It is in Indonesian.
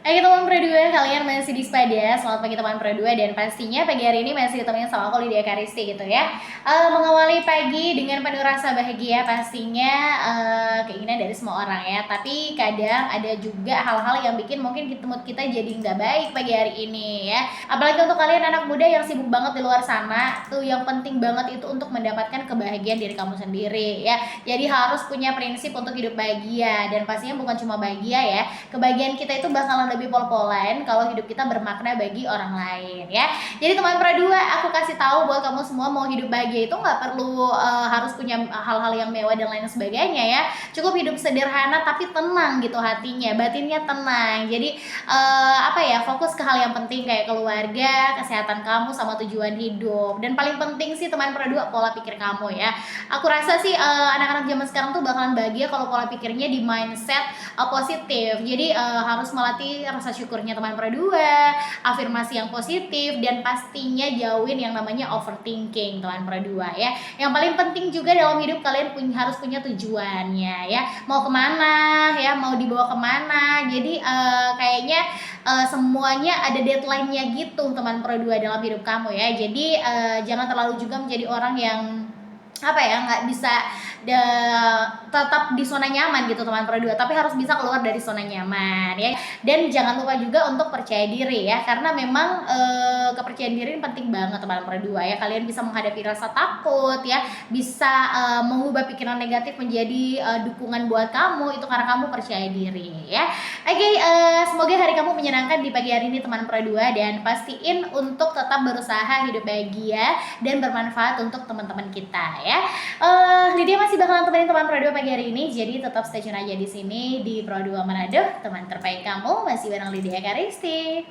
Hai teman Pro 2, kalian masih di Spada. Selamat pagi teman Pro 2, dan pastinya pagi hari ini masih ditemenin sama aku Lydia Karisti gitu ya. Mengawali pagi dengan penuh rasa bahagia pastinya, keinginan dari semua orang ya. Tapi kadang ada juga hal-hal yang bikin mungkin mood kita jadi nggak baik pagi hari ini ya. Apalagi untuk kalian anak muda yang sibuk banget di luar sana, tuh yang penting banget itu untuk mendapatkan kebahagiaan diri kamu sendiri ya. Jadi harus punya prinsip untuk hidup bahagia, dan pastinya bukan cuma bahagia ya. Kebahagiaan kita itu bakalan lebih pol-polan kalau hidup kita bermakna bagi orang lain ya. Jadi teman Pro 2, aku kasih tahu buat kamu semua, mau hidup bahagia itu nggak perlu harus punya hal-hal yang mewah dan lain sebagainya ya. Cukup hidup sederhana tapi tenang gitu hatinya, batinnya tenang. Jadi apa ya, fokus ke hal yang penting kayak keluarga, kesehatan kamu, sama tujuan hidup. Dan paling penting sih teman Pro 2, pola pikir kamu ya. Aku rasa sih anak-anak zaman sekarang tuh bakalan bahagia kalau pola pikirnya di mindset positif. Jadi harus melatih rasa syukurnya teman Pro 2, afirmasi yang positif, dan pastinya jauhin yang namanya overthinking teman Pro 2 ya. Yang paling penting juga dalam hidup kalian harus punya tujuannya ya. Mau kemana ya, mau dibawa kemana. Jadi kayaknya semuanya ada deadline-nya gitu teman Pro 2 dalam hidup kamu ya. Jadi jangan terlalu juga menjadi orang yang apa ya, nggak bisa tetap di zona nyaman gitu teman Pro 2, tapi harus bisa keluar dari zona nyaman ya. Dan jangan lupa juga untuk percaya diri ya, karena memang kepercayaan diri penting banget teman Pro 2 ya. Kalian bisa menghadapi rasa takut ya, bisa mengubah pikiran negatif menjadi dukungan buat kamu, itu karena kamu percaya diri ya. Oke, semoga hari kamu menyenangkan di pagi hari ini teman Pro 2, dan pastiin untuk tetap berusaha hidup bahagia dan bermanfaat untuk teman-teman kita ya. Lydia masih bakalan temenin teman Pro 2 pagi hari ini, jadi tetap stay tune aja di sini di Pro 2 Manado, teman terbaik kamu masih bareng Lydia Karisti.